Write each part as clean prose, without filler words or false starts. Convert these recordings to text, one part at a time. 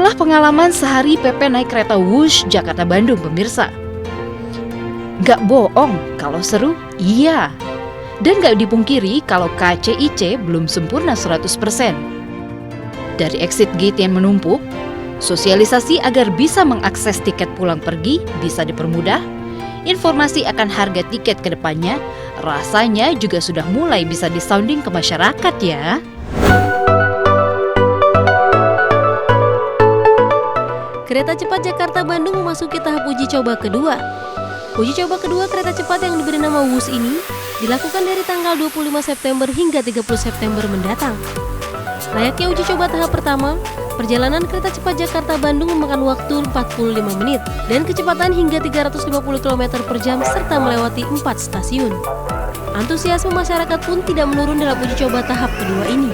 Inilah pengalaman sehari Pepe naik kereta Wush Jakarta-Bandung, pemirsa. Gak bohong, kalau seru, iya. Dan gak dipungkiri kalau KCIC belum sempurna 100%. Dari exit gate yang menumpuk, sosialisasi agar bisa mengakses tiket pulang pergi bisa dipermudah, informasi akan harga tiket ke depannya rasanya juga sudah mulai bisa disounding ke masyarakat ya. Kereta cepat Jakarta-Bandung memasuki tahap uji coba kedua. Uji coba kedua kereta cepat yang diberi nama Wush ini dilakukan dari tanggal 25 September hingga 30 September mendatang. Layaknya uji coba tahap pertama, perjalanan kereta cepat Jakarta-Bandung memakan waktu 45 menit dan kecepatan hingga 350 km per jam serta melewati 4 stasiun. Antusiasme masyarakat pun tidak menurun dalam uji coba tahap kedua ini.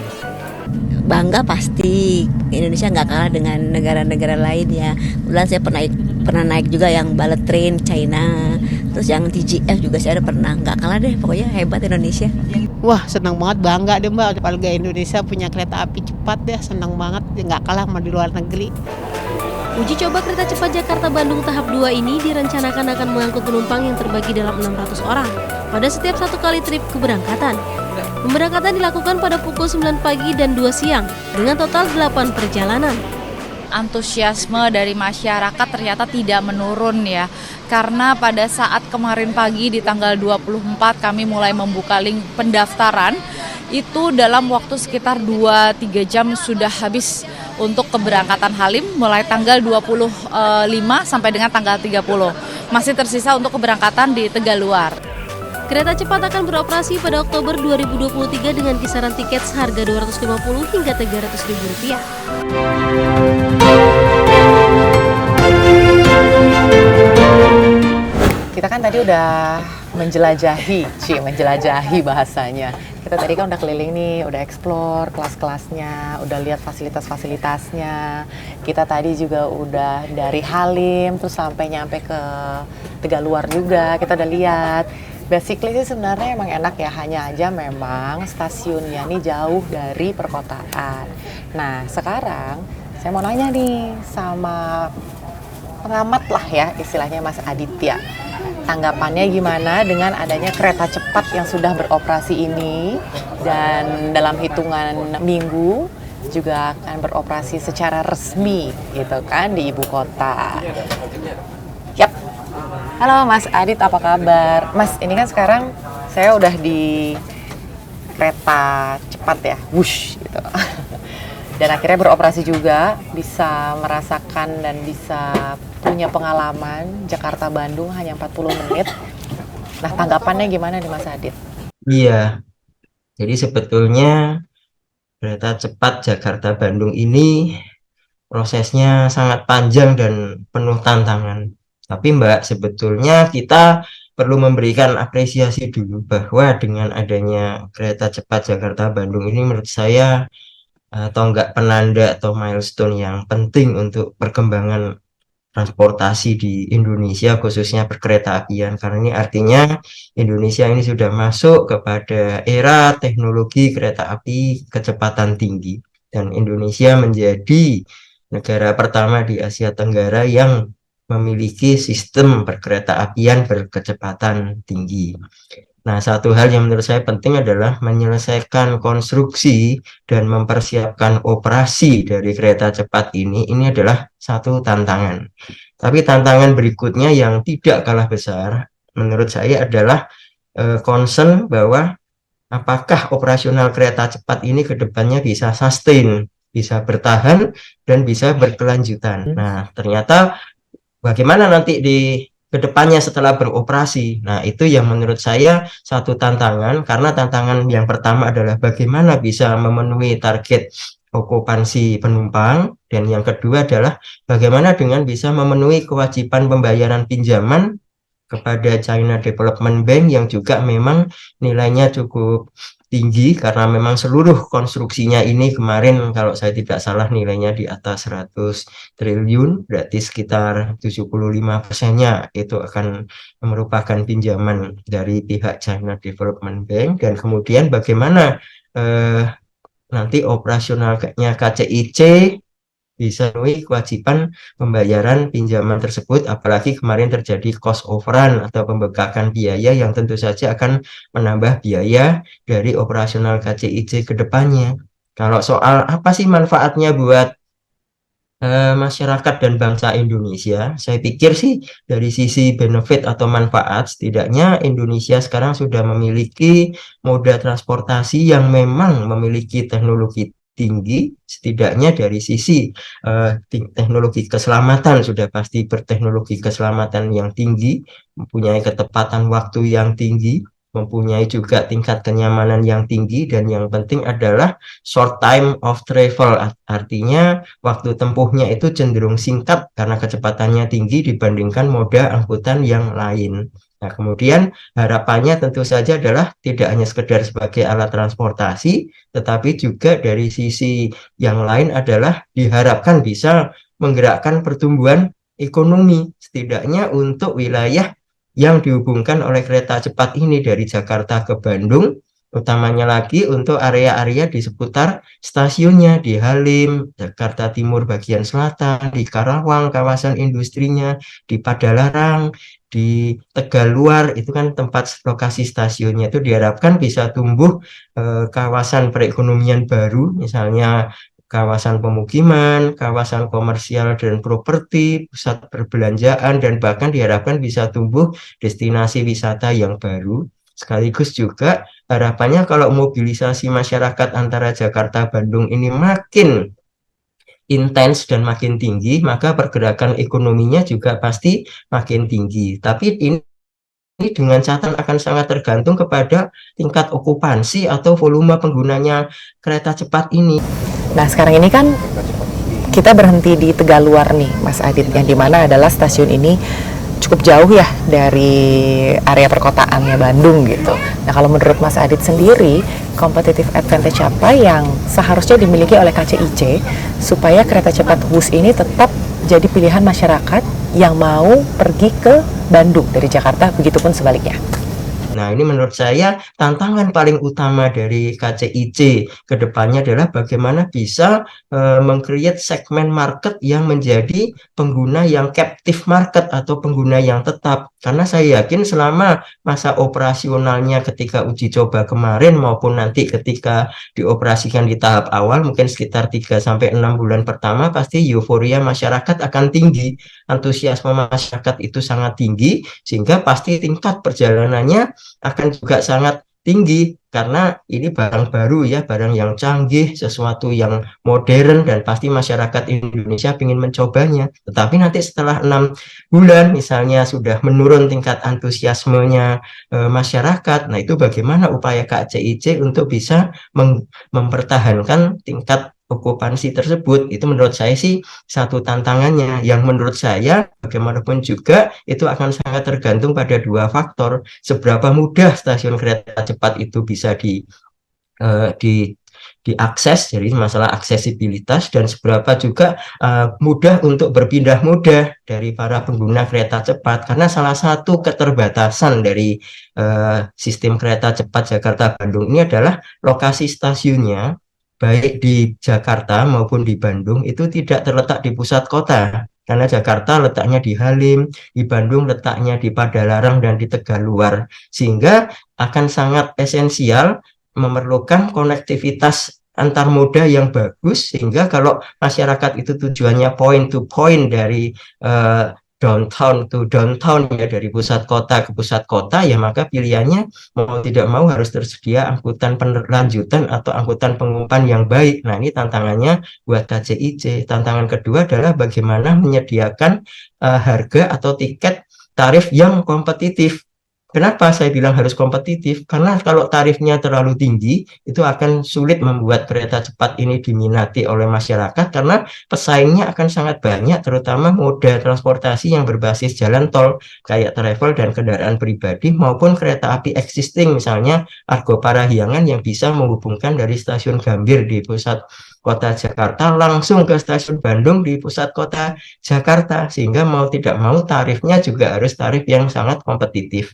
Bangga pasti, Indonesia nggak kalah dengan negara-negara lain ya. Kebetulan saya pernah naik juga yang bullet train China, terus yang TGF juga saya ada pernah. Nggak kalah deh, pokoknya hebat Indonesia. Wah, senang banget, bangga deh Mbak, apalagi Indonesia punya kereta api cepat deh, senang banget, nggak kalah sama di luar negeri. Uji coba kereta cepat Jakarta-Bandung tahap 2 ini direncanakan akan mengangkut penumpang yang terbagi dalam 600 orang pada setiap satu kali trip keberangkatan. Pemberangkatan dilakukan pada pukul 9 pagi dan 2 siang dengan total 8 perjalanan. Antusiasme dari masyarakat ternyata tidak menurun ya. Karena pada saat kemarin pagi di tanggal 24 kami mulai membuka link pendaftaran, itu dalam waktu sekitar 2-3 jam sudah habis untuk keberangkatan Halim mulai tanggal 25 sampai dengan tanggal 30. Masih tersisa untuk keberangkatan di Tegaluar. Kereta cepat akan beroperasi pada Oktober 2023 dengan kisaran tiket seharga Rp250 hingga Rp300.000. Kita kan tadi udah menjelajahi bahasanya. Kita tadi kan udah keliling nih, udah explore kelas-kelasnya, udah lihat fasilitas-fasilitasnya. Kita tadi juga udah dari Halim terus sampai nyampe ke Tegaluar juga, kita udah lihat. Basically sih sebenarnya emang enak ya, hanya aja memang stasiunnya nih jauh dari perkotaan. Nah sekarang saya mau nanya nih sama pengamat lah ya istilahnya Mas Aditya. Tanggapannya gimana dengan adanya kereta cepat yang sudah beroperasi ini dan dalam hitungan minggu juga akan beroperasi secara resmi gitu kan di ibu kota. Yap. Halo Mas Adit, apa kabar? Mas, ini kan sekarang saya udah di kereta cepat ya, Wush gitu. Dan akhirnya beroperasi juga, bisa merasakan dan bisa punya pengalaman Jakarta-Bandung hanya 40 menit. Nah, tanggapannya gimana nih Mas Adit? Iya, jadi sebetulnya kereta cepat Jakarta-Bandung ini prosesnya sangat panjang dan penuh tantangan. Tapi Mbak, sebetulnya kita perlu memberikan apresiasi dulu bahwa dengan adanya kereta cepat Jakarta-Bandung ini menurut saya tonggak penanda atau milestone yang penting untuk perkembangan transportasi di Indonesia, khususnya perkeretaapian, karena ini artinya Indonesia ini sudah masuk kepada era teknologi kereta api kecepatan tinggi, dan Indonesia menjadi negara pertama di Asia Tenggara yang memiliki sistem perkeretaapian berkecepatan tinggi. Nah, satu hal yang menurut saya penting adalah menyelesaikan konstruksi dan mempersiapkan operasi dari kereta cepat ini adalah satu tantangan. Tapi tantangan berikutnya yang tidak kalah besar menurut saya adalah concern bahwa apakah operasional kereta cepat ini ke depannya bisa sustain, bisa bertahan, dan bisa berkelanjutan. Nah, ternyata bagaimana nanti di kedepannya setelah beroperasi. Nah, itu yang menurut saya satu tantangan, karena tantangan yang pertama adalah bagaimana bisa memenuhi target okupansi penumpang, dan yang kedua adalah bagaimana dengan bisa memenuhi kewajiban pembayaran pinjaman kepada China Development Bank yang juga memang nilainya cukup tinggi, karena memang seluruh konstruksinya ini kemarin kalau saya tidak salah nilainya di atas 100 triliun, berarti sekitar 75%-nya itu akan merupakan pinjaman dari pihak China Development Bank. Dan kemudian bagaimana nanti operasionalnya KCIC bisa memenuhi kewajiban pembayaran pinjaman tersebut, apalagi kemarin terjadi cost overrun atau pembengkakan biaya yang tentu saja akan menambah biaya dari operasional KCIC ke depannya. Kalau soal apa sih manfaatnya buat masyarakat dan bangsa Indonesia, saya pikir sih dari sisi benefit atau manfaat, setidaknya Indonesia sekarang sudah memiliki moda transportasi yang memang memiliki teknologi tinggi, setidaknya dari sisi teknologi keselamatan sudah pasti berteknologi keselamatan yang tinggi, mempunyai ketepatan waktu yang tinggi, mempunyai juga tingkat kenyamanan yang tinggi, dan yang penting adalah short time of travel, artinya waktu tempuhnya itu cenderung singkat karena kecepatannya tinggi dibandingkan moda angkutan yang lain. Nah, kemudian harapannya tentu saja adalah tidak hanya sekedar sebagai alat transportasi, tetapi juga dari sisi yang lain adalah diharapkan bisa menggerakkan pertumbuhan ekonomi, setidaknya untuk wilayah yang dihubungkan oleh kereta cepat ini dari Jakarta ke Bandung, utamanya lagi untuk area-area di seputar stasiunnya di Halim, Jakarta Timur bagian selatan, di Karawang, kawasan industrinya, di Padalarang, di Tegaluar, itu kan tempat lokasi stasiunnya, itu diharapkan bisa tumbuh kawasan perekonomian baru, misalnya kawasan pemukiman, kawasan komersial dan properti, pusat perbelanjaan, dan bahkan diharapkan bisa tumbuh destinasi wisata yang baru. Sekaligus juga harapannya kalau mobilisasi masyarakat antara Jakarta Bandung ini makin intens dan makin tinggi, maka pergerakan ekonominya juga pasti makin tinggi. Tapi ini dengan catatan akan sangat tergantung kepada tingkat okupansi atau volume penggunanya kereta cepat ini. Nah, sekarang ini kan kita berhenti di Tegaluar nih, Mas Adit, yang dimana adalah stasiun ini cukup jauh ya dari area perkotaannya Bandung gitu. Nah, kalau menurut Mas Adit sendiri, competitive advantage apa yang seharusnya dimiliki oleh KCIC supaya kereta cepat WUS ini tetap jadi pilihan masyarakat yang mau pergi ke Bandung dari Jakarta, begitupun sebaliknya? Nah, ini menurut saya tantangan paling utama dari KCIC ke depannya adalah bagaimana bisa meng-create segmen market yang menjadi pengguna yang captive market atau pengguna yang tetap. Karena saya yakin selama masa operasionalnya ketika uji coba kemarin maupun nanti ketika dioperasikan di tahap awal, mungkin sekitar 3-6 bulan pertama, pasti euforia masyarakat akan tinggi, antusiasme masyarakat itu sangat tinggi, sehingga pasti tingkat perjalanannya akan juga sangat tinggi karena ini barang baru ya, barang yang canggih, sesuatu yang modern, dan pasti masyarakat Indonesia ingin mencobanya. Tetapi nanti setelah 6 bulan misalnya sudah menurun tingkat antusiasmenya masyarakat, nah itu bagaimana upaya KCIC untuk bisa mempertahankan tingkat okupansi tersebut. Itu menurut saya sih satu tantangannya, yang menurut saya bagaimanapun juga itu akan sangat tergantung pada dua faktor: seberapa mudah stasiun kereta cepat itu bisa diakses, jadi masalah aksesibilitas, dan seberapa juga mudah untuk berpindah mudah dari para pengguna kereta cepat. Karena salah satu keterbatasan dari sistem kereta cepat Jakarta Bandung ini adalah lokasi stasiunnya, baik di Jakarta maupun di Bandung, itu tidak terletak di pusat kota. Karena Jakarta letaknya di Halim, di Bandung letaknya di Padalarang dan di Tegaluar. Sehingga akan sangat esensial memerlukan konektivitas antar moda yang bagus, sehingga kalau masyarakat itu tujuannya point to point dari downtown to downtown, ya dari pusat kota ke pusat kota, ya maka pilihannya mau tidak mau harus tersedia angkutan penerlanjutan atau angkutan pengumpan yang baik. Nah, ini tantangannya buat KCIC. Tantangan kedua adalah bagaimana menyediakan harga atau tiket tarif yang kompetitif. Kenapa saya bilang harus kompetitif? Karena kalau tarifnya terlalu tinggi, itu akan sulit membuat kereta cepat ini diminati oleh masyarakat, karena pesaingnya akan sangat banyak, terutama moda transportasi yang berbasis jalan tol, kayak travel dan kendaraan pribadi, maupun kereta api existing, misalnya Argo Parahyangan yang bisa menghubungkan dari stasiun Gambir di pusat kota Jakarta langsung ke stasiun Bandung di pusat kota Jakarta, sehingga mau tidak mau tarifnya juga harus tarif yang sangat kompetitif.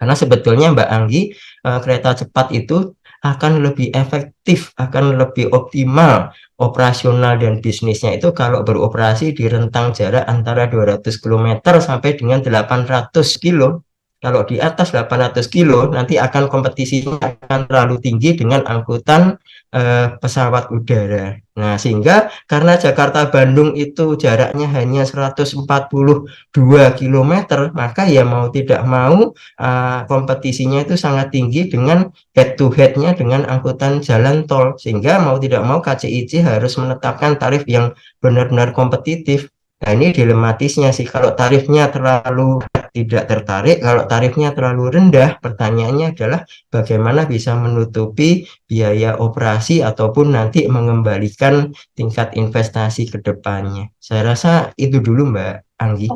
Karena sebetulnya Mbak Anggi, kereta cepat itu akan lebih efektif, akan lebih optimal operasional dan bisnisnya itu kalau beroperasi di rentang jarak antara 200 km sampai dengan 800 kilo. Kalau di atas 800 kilo nanti akan kompetisinya akan terlalu tinggi dengan angkutan pesawat udara. Nah, sehingga karena Jakarta Bandung itu jaraknya hanya 142 km, maka ya mau tidak mau kompetisinya itu sangat tinggi dengan head to head-nya dengan angkutan jalan tol, sehingga mau tidak mau KCIC harus menetapkan tarif yang benar-benar kompetitif. Nah, ini dilematisnya sih, kalau tarifnya terlalu tidak tertarik, kalau tarifnya terlalu rendah, pertanyaannya adalah bagaimana bisa menutupi biaya operasi ataupun nanti mengembalikan tingkat investasi ke depannya. Saya rasa itu dulu Mbak Anggi.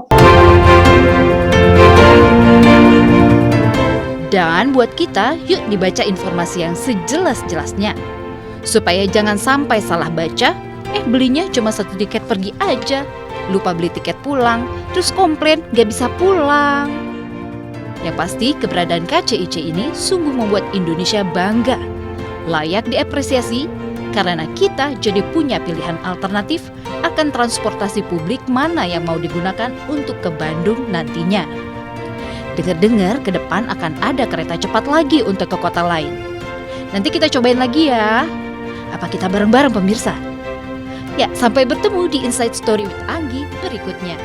Dan buat kita, yuk dibaca informasi yang sejelas-jelasnya. Supaya jangan sampai salah baca, belinya cuma 1 tiket pergi aja. Lupa beli tiket pulang, terus komplain gak bisa pulang. Yang pasti keberadaan KCIC ini sungguh membuat Indonesia bangga. Layak diapresiasi karena kita jadi punya pilihan alternatif akan transportasi publik mana yang mau digunakan untuk ke Bandung nantinya. Dengar-dengar ke depan akan ada kereta cepat lagi untuk ke kota lain. Nanti kita cobain lagi ya. Apa kita bareng-bareng pemirsa? Ya, sampai bertemu di Inside Story with Anggi berikutnya.